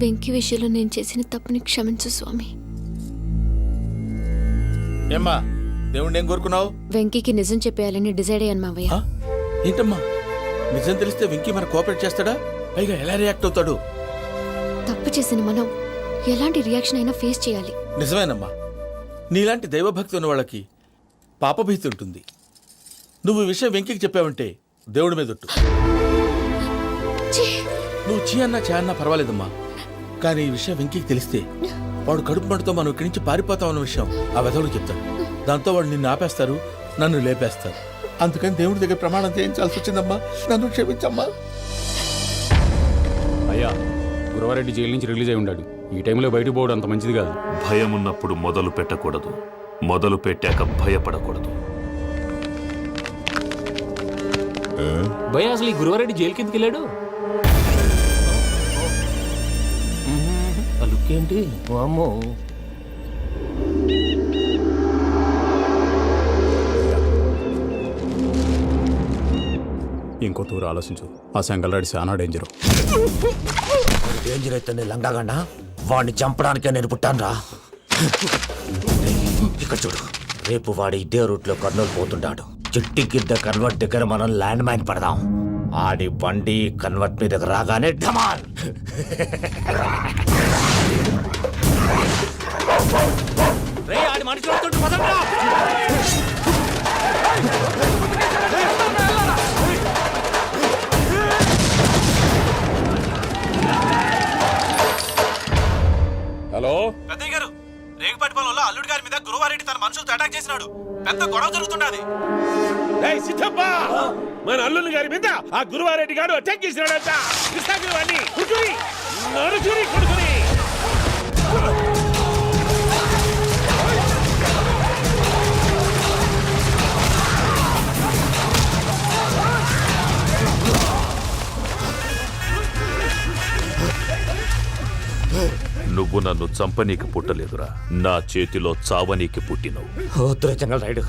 వెంకీ విషయంలో నేను చేసిన తప్పుని క్షమించు స్వామి. ఏమ్మా దేవుణ్ణి ఏం కోరుకున్నావు? వెంకీకి నిజం చెప్పేయాలని డిసైడ్ అయ్యాను మావయ్య. ఏంటమ్మా నిజం తెలిస్తే వెంకీ మన కోఆపరేట్ చేస్తాడా? పైగా ఎలా రియాక్ట్ అవుతాడు? తప్పు చేసిన మనం ఎలాంటి రియాక్షన్ అయినా ఫేస్ చేయాలి. నిజమేనమ్మా, నీలాంటి దైవభక్తి ఉన్న వాళ్ళకి పాపభీతి ఉంటుంది. నువ్వు ఈ విషయం వెంకీకి చెప్పావంటే దేవుడి మీద ఒట్టు. నువ్వు చీ అన్నా చే అన్నా పర్వాలేదమ్మా, కానీ ఈ విషయం వెంకీకి తెలిస్తే వాడు కడుపు మంటతో మనం ఇక్కడి నుంచి పారిపోతామన్న విషయం ఆ వెధవుడు చెప్తాడు. దాంతో వాడు నిన్ను ఆపేస్తారు, నన్ను లేపేస్తారు. అందుకని దేవుడి దగ్గర ప్రమాణం చేయించాల్సి వచ్చిందమ్మా, నన్ను క్షమించమ్మా. అయ్యా, గురవారెడ్డి జైలు నుంచి రిలీజ్ అయి ఉన్నాడు. ఈ టైంలో బయటకు పోవడం అంత మంచిది కాదు. భయం ఉన్నప్పుడు మొదలు పెట్టకూడదు, మొదలు పెట్టాక భయపడకూడదు. భయ అసలు ఈ గురవారెడ్డి జైలు కిందకి వెళ్ళాడు. ఆ లుక్ ఏంటి? అమ్మో, ఇంకో తూరు ఆలోచించు. ఆ సంగల్రాడి చాలా డేంజర్. డేంజర్ అయితే లంగాగండా వాడిని చంపడానికే నేను పుట్టాను రా. ఇక్కడ చూడు, రేపు వాడు ఇదే రూట్ లో కర్నూలు పోతుంటాడు. చిట్టి గిద్ద కన్వర్ట్ దగ్గర మనం ల్యాండ్ మైన్ పడదాం. ఆడి బండి కన్వర్ట్ మీ దగ్గర రాగానే ఢమాల్. ఆడి మనుషులు వస్తుంటే పదండ్రా. హలో పెద్దయ్య గారు, రేగుపాటి పొలంలో అల్లుడి గారి మీద గురువారెడ్డి తన మనుషులతో అటాక్ చేసినాడు. పెద్ద గొడవ జరుగుతున్నది. మన అల్లుని గారి మీద ఆ గురువారెడ్డి గారు అటాక్ చేసినాడంట. కొడుకుని నువ్వు నన్ను చంపనీకి పుట్టలేదురా, నా చేతిలో చావనీకి పుట్టినవు. వద్దురా జంగల్ రైడ్.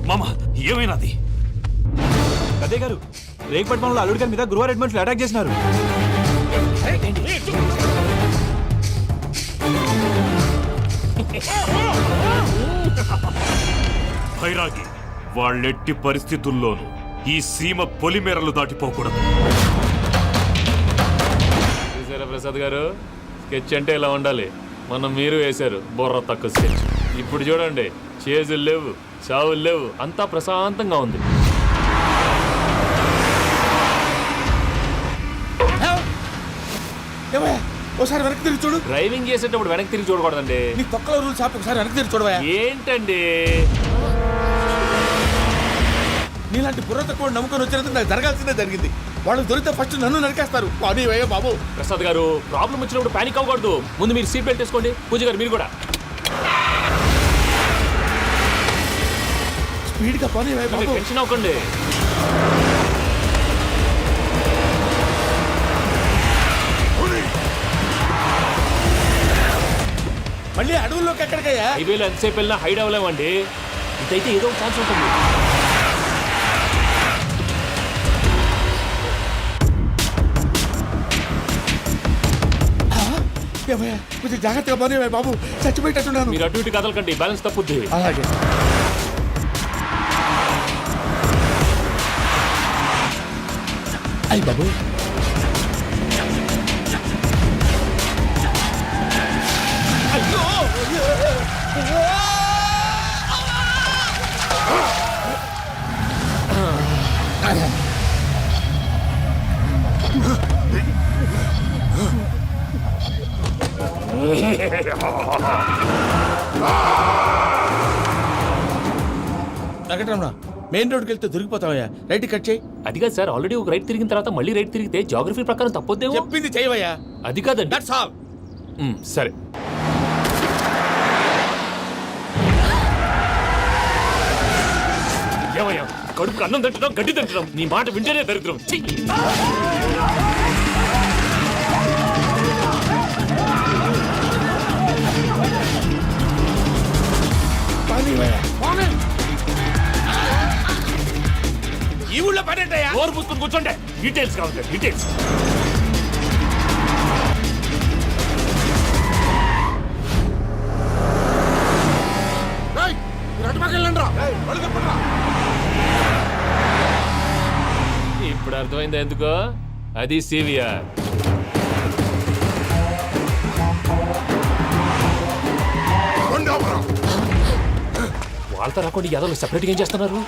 మామ, ఏమైనాది? అదే గారు, రేగుపట్నంలో అల్లుడి గారి మీద గురువారెడ్డి మనుషులు అటాక్ చేసినారు. భైరాగి, వాళ్ళెట్టి పరిస్థితుల్లోనూ ఈ సీమ పొలిమేరలు దాటిపోకూడదు. చూసారా ప్రసాద్ గారు, స్కెచ్ అంటే ఇలా ఉండాలి. మనం మీరు వేశారు బుర్ర తక్కువ స్కెచ్. ఇప్పుడు చూడండి, చేజులు లేవు, చావులు లేవు, అంతా ప్రశాంతంగా ఉంది. ఒకసారి వెనక్కి తిరిగి చూడు. డ్రైవింగ్ చేసేటప్పుడు వెనక్కి తిరిగి చూడకూడదండి. నీ తొక్కలో రూల్స్ ఆపి ఒకసారి వెనక్కి తిరిగి చూడవా. ఏంటండి నీలాంటి బుర్ర తక్కువ నమ్ముకొని వచ్చినందుకు నాకు జరగాల్సిందే జరిగింది. వాళ్ళు దొరికితే ఫస్ట్ నన్ను నరికేస్తారు. అది అయ్యో బాబు. ప్రసాద్ గారు, ప్రాబ్లం వచ్చినప్పుడు పానిక్ అవ్వకూడదు. ముందు మీరు సీట్ బెల్ట్ వేసుకోండి. పూజ గారు మీరు కూడా స్పీడ్గా పని బాబు. టెన్షన్ అవ్వకండి. మళ్ళీ అడవుల్లోకి ఎక్కడికయ్యా? హైవేలో ఎంతసేపు వెళ్ళినా హైడ్ అవ్వలేమండి. ఇదైతే ఏదో ఒక ఛాన్స్ ఉంటుంది. కొంచెం జాగ్రత్తగా పని బాబు, చచ్చిపోయేటట్టున్నాను. మీరు అటు ఇటు కదలకండి, బ్యాలెన్స్ తప్పుద్ది. అలాగే. అయ్యి బాబు, వెంకటరమణ, మెయిన్ రోడ్కి వెళ్తే దొరికిపోతావయ్యా. రైట్ కట్ చేయి. అది కాదు సార్, ఆల్రెడీ ఒక రైట్ తిరిగిన తర్వాత మళ్ళీ రైట్ తిరిగితే జాగ్రఫీ ప్రకారం తప్పొద్దేమో. చెప్పింది చేయవయ్యా. అది కాదండి. That's all. సరే. ఏమయ్యా, కడుపు అన్నం తింటున్నాం గడ్డి తింటున్నాం నీ మాట వింటేనే దరిద్రం ఛీ! ఈ ఊళ్ళో పడేటయ్యా. నోరు పూసుకొని కూర్చోండి డీటెయిల్స్ కావాలి డీటెయిల్స్. ఇప్పుడు అర్థమైంది ఎందుకో అది సివిఆర్. వాళ్ళతో రాకుండా యాదవ్ సెపరేట్గా ఏం చేస్తున్నారు?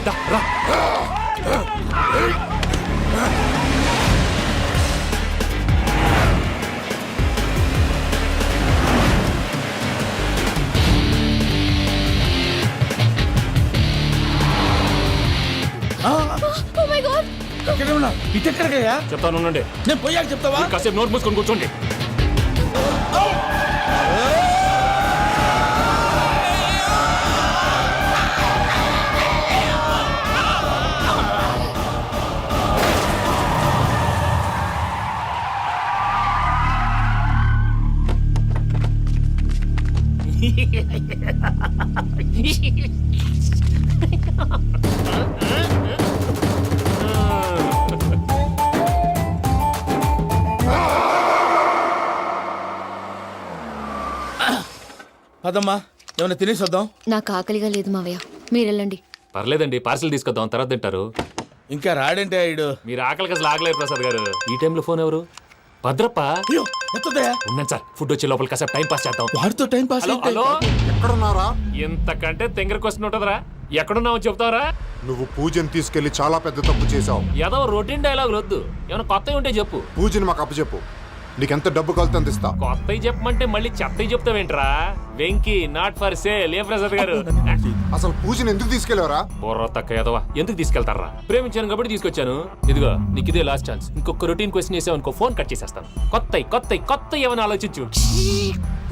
దా, రా. Oh my God! ఎక్కడ ఉన్నా? ఇటు ఎక్కడికయ్యా? చెప్తాను ఉండండి. నేను పోయాక చెప్తావా? కాసేపు నోట్ మూసుకొని కూర్చోండి. పదమ్మా, ఏమైనా తినేసి వద్దాం. నాకు ఆకలిగా లేదు మావయ్య, మీరు వెళ్ళండి. పర్లేదండి, పార్సిల్ తీసుకొద్దాం, తర్వాత తింటారు. ఇంకా రాడంటే ఆయుడు. మీరు ఆకలికి అసలు ఆగలేదు ప్రసాద్ గారు. ఈ టైంలో ఫోన్ ఎవరు? భద్రప్ప. అయ్యో ఎత్తదయ్యా. ఉన్నాను సార్, ఫుడ్ వచ్చే లోపల కాసేపు టైం పాస్ చేద్దాం. వాడితో టైం పాస్ హలో హలో, ఎక్కడున్నారా? ఇంతకంటే తెంగర క్వశ్చన్ ఉంటుందిరా. ఎక్కడున్నావు చెప్తావరా? నువ్వు పూజని తీసుకెళ్లి చాలా పెద్ద తప్పు చేశావు. ఏదో రొటీన్ డైలాగ్ వద్దు, ఏమైనా కొత్తవి ఉంటే చెప్పు. పూజని మాకు అప్పచెప్పు. నీకెంత డబ్బు కలితే అంత ఇస్తా. కొత్తవి చెప్పమంటే మళ్ళీ చెత్తవి చెప్తావేంట్రా? Venky not for sale. ఏ ప్రసాద్ గారు? అసలు పూజని ఎందుకు తీసుకెళ్లేవరా? బుర్ర తక్క ఏదవా, ఎందుకు తీసుకెళ్తారా? ప్రేమించాను కాబట్టి తీసుకొచ్చాను. ఇదిగో నీకు ఇదే లాస్ట్ ఛాన్స్. ఇంకొక రొటీన్ క్వశ్చన్ చేసావు అనుకో, ఫోన్ కట్ చేసేస్తాను. కొత్త ఏమైనా ఆలోచించు.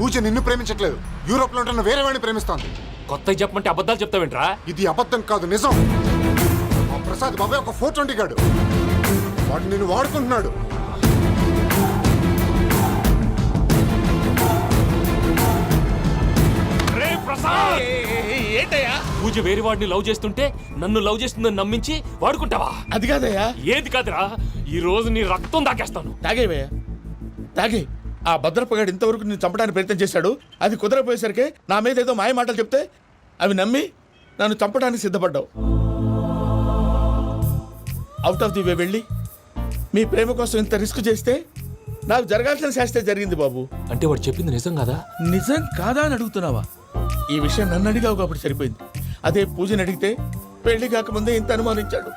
పూజ నిన్ను ప్రేమించట్లేదు, యూరోప్ లో ఉంటున్న వేరే వాడిని ప్రేమిస్తాంది. కొత్తవి చెప్పమంటే అబద్ధాలు చెప్తావేంట్రా? ఇది అబద్ధం కాదు, నిజం. ఆ ప్రసాద్ బాబాయ్ ఒక 420 గాడు. వాడు నిన్ను వాడుకుంటున్నాడు. ఏంటయ్యా? పూజ వేరే వాడిని లవ్ చేస్తుంటే నన్ను లవ్ చేస్తుందని నమ్మించి వాడుకుంటావా? అది కాదయ్యా. ఏది కాదురా, ఈ రోజు నీ రక్తం దాకేస్తాను. తాగేవయ్యా, తాగే. ఆ భద్రపగాడు ఇంతవరకు నేను చంపడానికి ప్రయత్నం చేశాడు. అది కుదరపోయేసరికి నా మీద ఏదో మాయ మాటలు చెప్తే అవి నమ్మి నన్ను చంపడానికి సిద్ధపడ్డావు. అవుట్ ఆఫ్ ది వే వెళ్ళి మీ ప్రేమ కోసం ఇంత రిస్క్ చేస్తే నాకు జరగాల్సిన శాస్త్రే జరిగింది బాబు. అంటే వాడు చెప్పింది నిజం కదా? నిజం కాదా అని అడుగుతున్నావా? ఈ విషయం నన్ను అడిగావు కాబట్టి సరిపోయింది. అదే పూజని అడిగితే పెళ్లి కాకముందే ఇంత అనుమానించాడు,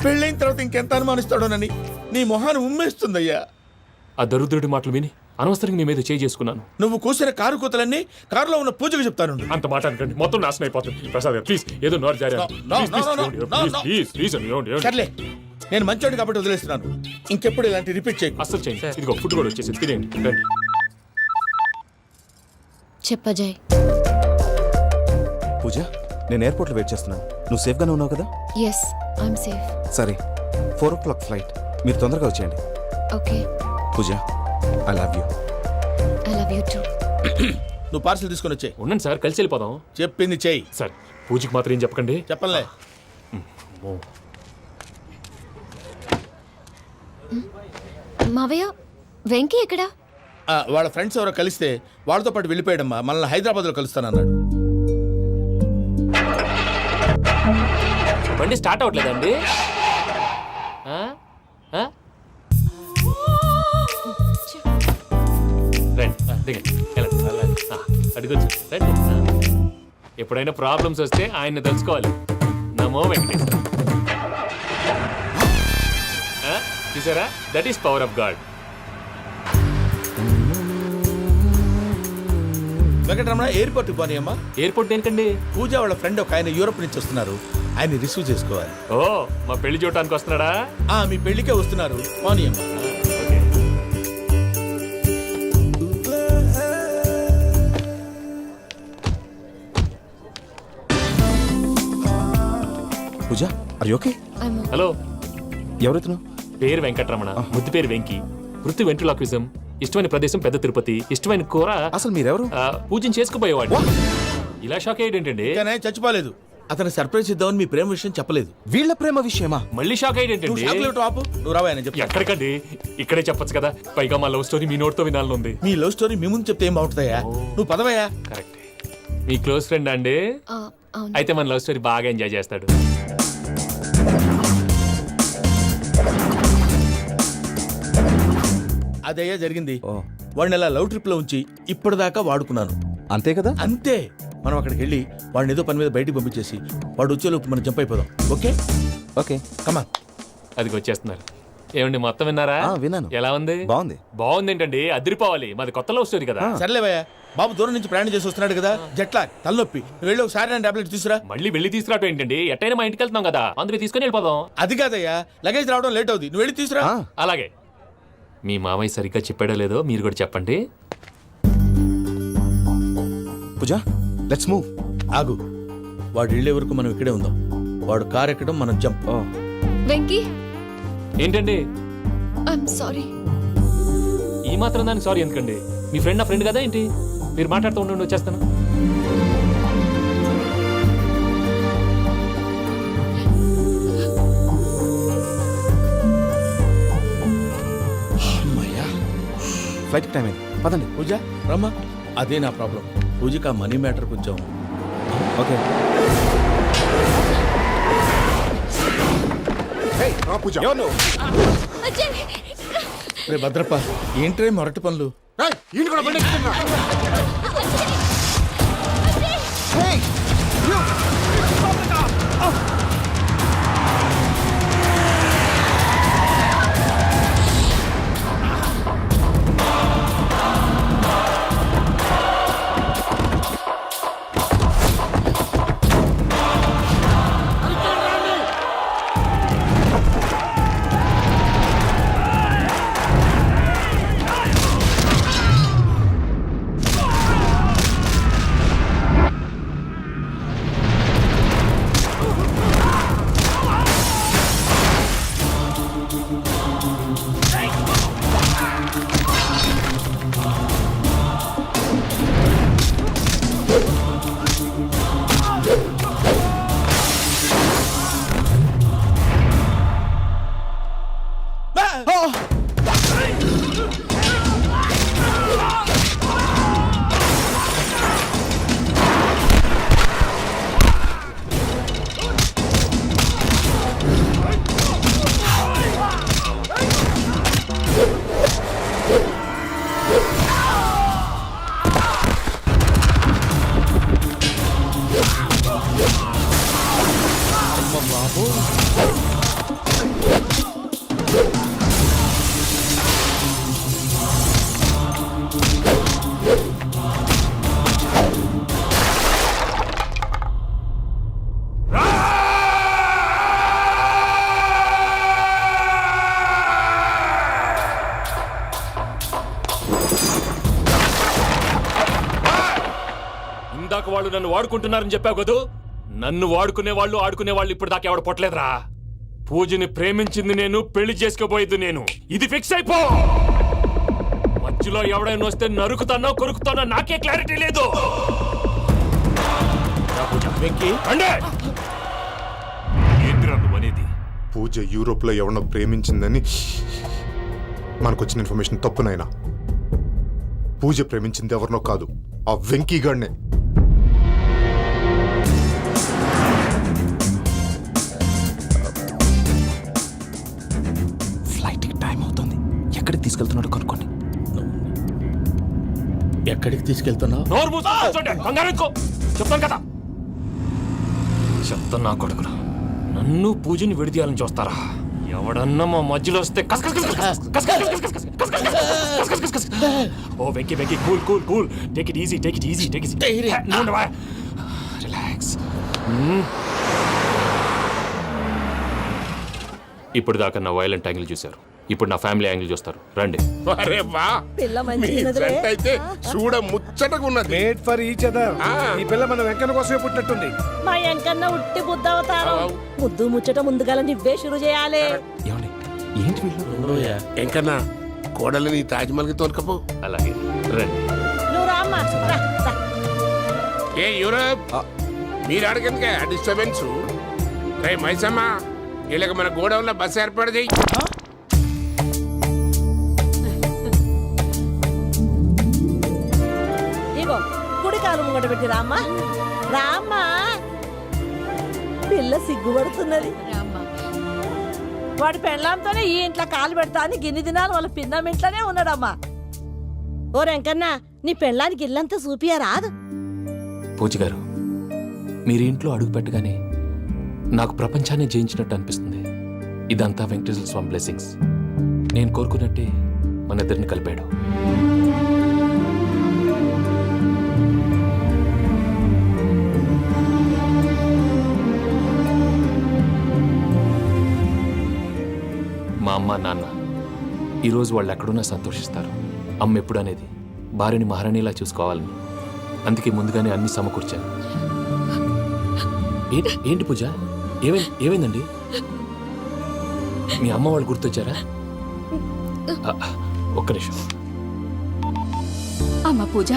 పెళ్ళైన తర్వాత ఇంకెంత అనుమానిస్తాడోనని నీ మొహాన్ని ఉమ్మేస్తుందయ్యా. ఆ దరిద్రుడి మాటలు విని అనవసరంగా మీ మీద చేయి చేసుకున్నాను. నువ్వు కూసిన కారు కూతలన్నీ కారులో ఉన్న పూజకు చెప్తాను. అంత మాట అనకండి, మొత్తం నాశనం అయిపోతుంది. ప్రసాద్ గారు ప్లీజ్, ఏదో నోరు జారీ. సర్లే, నేను మంచోడు కాబట్టి వదిలేస్తున్నాను. ఇంకెప్పుడు ఇలాంటి రిపీట్ చేయకు. అస్సలు చేయండి. ఇదిగో ఫుడ్ కూడా వచ్చేసి తినేయండి. రండి. చెప్పజాయ్. పూజ, నేను ఎయిర్పోర్ట్లో వెయిట్ చేస్తున్నాను. నువ్వు సేఫ్గానే ఉన్నావు కదా? Yes, I'm safe. సరే, 4 o'clock ఫ్లైట్. మీరు తొందరగా వచ్చేయండి. Okay. Pooja, I love you. I love you too. నువ్వు పార్సల్ తీసుకొని వచ్చే. ఉండండి సార్, కలిసి వెళ్ళిపోదాం. చెప్పింది చెయ్యి. సార్, పూజకి మాత్రం ఏం చెప్పకండి. చెప్పలే. మావయ్య, వెంకీ ఎక్కడా? వాళ్ళ ఫ్రెండ్స్ ఎవరో కలిస్తే వాళ్ళతో పాటు వెళ్ళిపోయాడమ్మా. మనల్ని హైదరాబాద్లో కలుస్తానన్నాడు. బండి స్టార్ట్ అవ్వట్లేదండి. అడిగొచ్చు రండి. ఎప్పుడైనా ప్రాబ్లమ్స్ వస్తే ఆయన్ని తెలుసుకోవాలి. నమో వెంకటేశ్వర. చూసారా, that is power of God. Venkataramana, ఎయిర్పోర్ట్కి పోనీ అమ్మా. ఎయిర్పోర్ట్ ఏంటండి? పూజ వాళ్ళ ఫ్రెండ్ ఒక ఆయన యూరోప్ నుంచి వస్తున్నారు, ఆయన రిసీవ్ చేసుకోవాలి. ఓ, మా పెళ్లి చూడటానికి వస్తున్నాడా? మీ పెళ్లికే వస్తున్నారు, పోనీ అమ్మా. పూజ అరే ఓకే హలో, ఎవరైతును పేరు వెంకటరమణ, ముద్దు పేరు వెంకి, వృత్తి వెంట్రులాక్విజం, ఇష్టమైన ప్రదేశం పెద్ద తిరుపతి, ఇష్టమైన కూర అసలు మీరెవరు పూజను చేసుకుపోయేవాడు. ఇలా షాక్ అయ్యేటండి. కానీ చచ్చిపోలేదు. అతను సర్ప్రైజ్ ఇద్దామని మీ ప్రేమ విషయం చెప్పలేదు. వీళ్ళ ప్రేమ విషయమా? మళ్ళీ షాక్ నువ్వు అయ్యేటండి. చాక్లెట్ ఆపు, నువ్వు రావా అని చెప్పి. ఎక్కడికండి, ఇక్కడే చెప్పొచ్చు కదా. పైగా మా లవ్ స్టోరీ మీ నోట్తో వినాలని ఉంది. మీ లవ్ స్టోరీ మీ ముందు చెప్తే ఏం బాగుంటుందయ్యా? నువ్వు పదవయ్యా. కరెక్ట్. మీ క్లోజ్ ఫ్రెండ్ అండి? అవును. అయితే మన లవ్ స్టోరీ బాగా ఎంజాయ్ చేస్తాడు. అదయ్యా జరిగింది. ఓ. వాడిని అలా లవ్ ట్రిప్ లో ఉంచి ఇప్పటిదాకా వాడుకున్నాను. అంతే కదా? అంతే. మనం అక్కడికి వెళ్ళి వాడిని ఏదో పని మీద బయటికి పంపించేసి వాడు వచ్చేలోపు మనం జంప్ అయిపోదాం. ఓకే ఓకే కమా. అది వచ్చేస్తున్నారు. ఏమండి మొత్తం విన్నారా? విన్నాను. ఎలా ఉంది? బాగుంది. బాగుంది ఏంటండి, అదిరిపోవాలి. మాది కొత్త లవ్ స్టోరీ కదా. సర్లేవయ్యా, బాబు దూరం నుంచి ప్రయాణం చేసి వస్తున్నాడు కదా, జట్లా తలనొప్పి. నువ్వు వెళ్ళి ఒకసారి నేను టాబ్లెట్ తీసుకురా. మళ్ళీ వెళ్ళి తీసుకురావటం ఏంటండి? ఎట్టైనా మా ఇంటికి వెళ్తున్నాం కదా, అందుకే తీసుకొని వెళ్ళిపోదాం. అది కాదయ్యా, లగేజ్ రావడం లేట్ అవుతుంది. నువ్వు వెళ్ళి తీసుకురా. అలాగే. మీ మామయ్య సరిగ్గా చెప్పాడో లేదో మీరు కూడా చెప్పండి. పూజ లెట్స్ మూవ్. ఆగు, వాడు వెళ్ళే వరకు మనం ఇక్కడే ఉందాం. వాడు కార్ ఎక్కడం, మనం జంప్. వెంకీ, ఏంటండి ఐఎమ్ సారీ. ఈ మాత్రం దానికి సారీ ఎందుకండి? మీ ఫ్రెండ్ నా ఫ్రెండ్ కదా ఏంటి? మీరు మాట్లాడుతూ ఉండండి, వచ్చేస్తాను. ఫ్లైట్ టైం అయింది, పదండి. పూజ రమ్మా. అదే నా ప్రాబ్లం. పూజకి ఆ మనీ మ్యాటర్ కొంచెం. ఓకే. రా పూజ. రే భద్రప్ప, ఏంట్రే మొరటి పనులు? ఏయ్, ఈయన కూడా బండి ఎక్కుతున్నా. ఇందాక వాళ్ళు నన్ను వాడుకుంటున్నారని చెప్పావు కదూ. నన్ను వాడుకునే వాళ్ళు, ఆడుకునే వాళ్ళు ఇప్పుడు దాకా ఎవడు పొట్టలేదురా. పూజని ప్రేమించింది నేను, పెళ్లి చేసుకోబోయేది నేను. ఇది ఫిక్స్ అయిపో. మధ్యలో ఎవడైనా వస్తే నరుకుతానో కొరుకుతానో నాకే క్లారిటీ లేదు. వెంకీ, ఏంటిరా నువ్వు అనేది? పూజ యూరోప్ లో ఎవరినో ప్రేమించిందని మనకొచ్చిన ఇన్ఫర్మేషన్ తప్పునైనా. పూజ ప్రేమించింది ఎవరినో కాదు, ఆ వెంకీ గాడినే. ఫ్లైట్ టైం అవుతుంది, ఎక్కడికి తీసుకెళ్తున్నాడో కనుక్కోండి. ఎక్కడికి తీసుకెళ్తున్నావు? నోరు మూసుకొని కూర్చోండి, కంగారు ఎందుకు? చెప్తాను కదా. చెప్తాను నా కొడుకును. నన్ను పూజని విడిదీయాలని చూస్తారా? ఎవడన్నా మా మధ్యలో వస్తే ఓ Venky Venky, cool cool cool, take it easy, take it easy, take it easy. Relax. ఇప్పుడు దాకా నా వైలెంట్ యాంగిల్ చూశారు. ఇప్పుడు నా ఫ్యామిలీ యాంగిల్ చూస్తారు రండి. అరే వా మీ జంట అయితే చూడ ముచ్చటగా ఉన్నది. Made for each other. ఈ పిల్ల మన వెంకన్న కోసమే పుట్టినట్టుంది. మా వెంకన్న ఉట్టి బుద్ధవతారం. ముద్దు ముచ్చట ముందుగా నువ్వే షురు చేయాలి. ఏమండి ఏంటి వీళ్ళు? ఎంకన్నా కోడలిని తాజ్మహల్కి తోలుకపో. అలాగే రండి. నువ్వు రామ్మా రా, రా. ఏ యూరప్ మీరు అడగందుకే డిస్టర్బెన్స్. రే మైసమ్మ వీళ్ళకి మన గోడౌన్లో బస్సు ఏర్పాటు చేయి. ఇగో కుడి కాలు ముంగట పెట్టి రామ్మా. రామ్మా పిల్ల సిగ్గుపడుతున్నది. వాడి పెళ్ళాంతోనే ఈ ఇంట్లో కాలు పెడతా అని గిన్ని దినాలు వాళ్ళ పిన్నం ఇంట్లోనే ఉన్నాడమ్మా. ఓ వెంకన్నా నీ పెళ్ళానికి ఇల్లంతా చూపియా రాదు. పూజ గారు మీరు ఇంట్లో అడుగు పెట్టగానే నాకు ప్రపంచాన్ని జయించినట్టు అనిపిస్తుంది. ఇదంతా వెంకటేశ్వర స్వామి బ్లెస్సింగ్స్. నేను కోరుకున్నట్టే మన ఇద్దరిని కలిపాడు. మా అమ్మ నాన్న ఈరోజు వాళ్ళు ఎక్కడున్నా సంతోషిస్తారు. అమ్మ ఎప్పుడు అనేది భార్యని మహారాణిలా చూసుకోవాలని. అందుకే ముందుగానే అన్ని సమకూర్చాను. ఏంటి పూజ ఏమైందండి? మీ అమ్మ వాళ్ళు గుర్తొచ్చారా? ఒక్క నిమిషం. అమ్మా పూజ,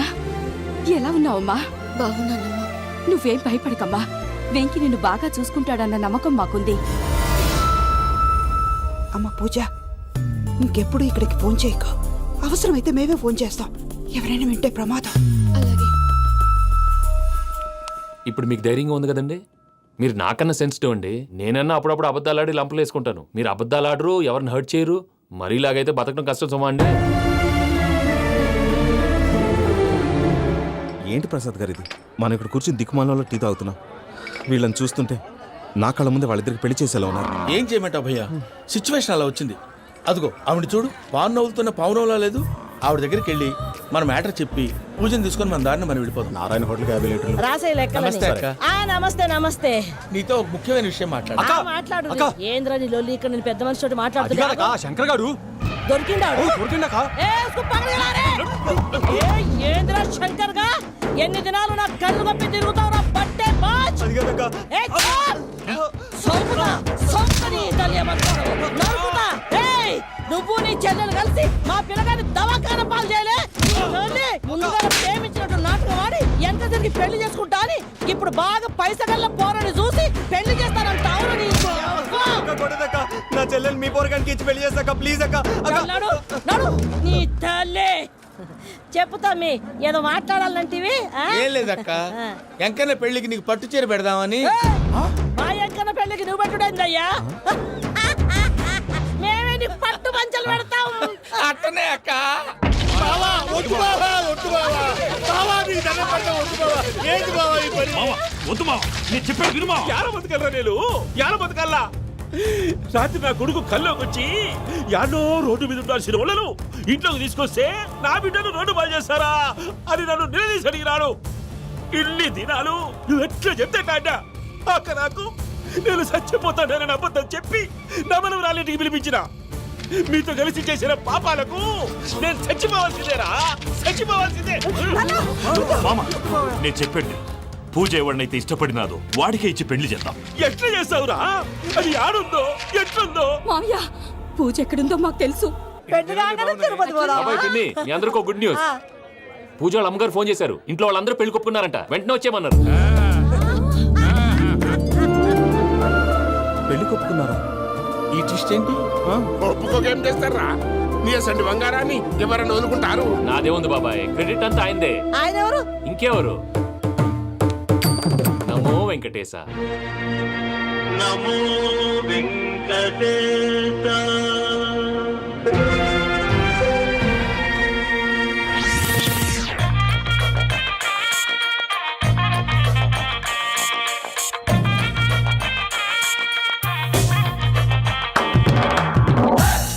ఎలా ఉన్నావమ్మా? బాగున్నానమ్మా. నువ్వేం భయపడకమ్మా. వెంకి నిన్ను బాగా చూసుకుంటాడన్న నమ్మకం మాకుంది. అమ్మ పూజ, ఇంకెప్పుడు ఇక్కడికి ఫోన్ చేయకు. అవసరమైతే మేమే ఫోన్ చేస్తాం. ఎవరైనా వింటే ప్రమాదం. అలాగే. ఇప్పుడు మీకు ధైర్యంగా ఉంది కదండి. మీరు నాకన్నా సెన్సిటివ్ అండి. నేనన్నా అప్పుడప్పుడు అబద్ధాలాడి లంపలు వేసుకుంటాను. మీరు అబద్ధాలు ఆడరు, ఎవరిని హర్ట్ చేయరు. మరీలాగైతే బతకడం కష్టం సుమా అండి. ఏంటి ప్రసాద్ గారు ఇది? మనం ఇక్కడ కూర్చుని దిక్కుమాలలో టీ తాగుతున్నాం. వీళ్ళని చూస్తుంటే నా కళ్ళ ముందే వాళ్ళిద్దరికి పెళ్లి చేసేలా ఉన్నారు. ఏం చేయమంటావు భయ్యా, సిచ్యువేషన్ అలా వచ్చింది. అదిగో ఆవిడ చూడు, పావు నవ్వులుతున్న పావునవ్వులా లేదు. ఆవిడ దగ్గరికి వెళ్ళి మన మ్యాటర్ చెప్పి పూజను తీసుకొని మన దారిని మనం వెళ్ళిపోతాం. నారాయణ హోటల్ 50 లీటర్లు. రాసే లెక్క. నమస్తే అక్క. నమస్తే నమస్తే. నీతో ఒక ముఖ్యమైన విషయం మాట్లాడు. మాట్లాడు. ఏంద్రా నీ లొల్లి? ఇక్కడ నేను పెద్ద మనిషితో మాట్లాడుతున్నా. శంకర్ గారు దొరికిండాడు. దొరికిందాక ఏంద్రా శంకర్ గా? ఎన్ని దినాలు నా కళ్ళు కప్పి తిరుగుతావు నా పట్టే బాచ్. నువ్వు నీ చెల్లెలు కలిసి మా పిల్లగాని దవాఖాన పాలు చేయలే. ముందుగా ప్రేమించినట్టు నాటకం ఆడి ఎంత తిరిగి పెళ్లి చేసుకుంటా అని ఇప్పుడు బాగా పైసగల్ల పోరని చూసి పెళ్లి చేస్తానంట. నా చెల్లెలు మీ పోరగానికి ఇచ్చి పెళ్లి చేస్తాక ప్లీజ్ అక్క. నడు నీ తల్లి. చెప్పుతా మీ ఏదో మాట్లాడాలంటివి. ఏం లేదక్క, ఎంకన్న పెళ్లికి నీకు పట్టు చీర పెడదామని. మా ఎంకన్న పెళ్లికి నువ్వు పెట్టుడైందయ్యా. మేమే నీకు పట్టు పంచలు పెడతాం. అట్టనే అక్క. రాత్రి నా కొడుకు కల్లోకి వచ్చి యాడో రోడ్డు మీద ఉండాల్సిన వాళ్ళను ఇంట్లోకి తీసుకొస్తే నా బిడ్డను రోడ్డు బాగా చేస్తారా అని నన్ను నిలదీసి అడిగినాడు. ఇన్ని దినాలు నువ్వు ఎట్లా చెప్తే కాడా అక్క నాకు నేను చచ్చిపోతానని అబద్ధం చెప్పి నా మనవరాలింటికి పిలిపించిన. మీతో కలిసి చేసిన పాపాలకు నేను చచ్చిపోవాల్సిందేరా, చచ్చిపోవాల్సిందే. మామ నేను చెప్పండి, పూజ ఎవరినైతే ఇష్టపడినాదో వాడికే ఇచ్చి పెళ్లి చేద్దాం. ఎట్లా చేస్తావురా? అది ఆడుందో ఎట్లుందో. మామయ్య, పూజ ఎక్కడుందో మాకు తెలుసు. మీ అందరికీ గుడ్ న్యూస్. పూజ వాళ్ళ అమ్మగారు ఫోన్ చేశారు. ఇంట్లో వాళ్ళందరూ పెళ్లి కొప్పుకున్నారంట. వెంటనే వచ్చేయమన్నారు. పెళ్లి కొప్పుకున్నారా? ఈ ట్విస్ట్ ఏంటి? ఒప్పుకోకేం చేస్తారా? నీ అసంటి బంగారాన్ని ఎవరైనా వదులుకుంటారు? నాదే ఉంది బాబాయ్, క్రెడిట్ అంతా ఆయనదే. ఆయన ఎవరు? ఇంకెవరు? నమో వెంకటేశ. నమో వెంకటేశ.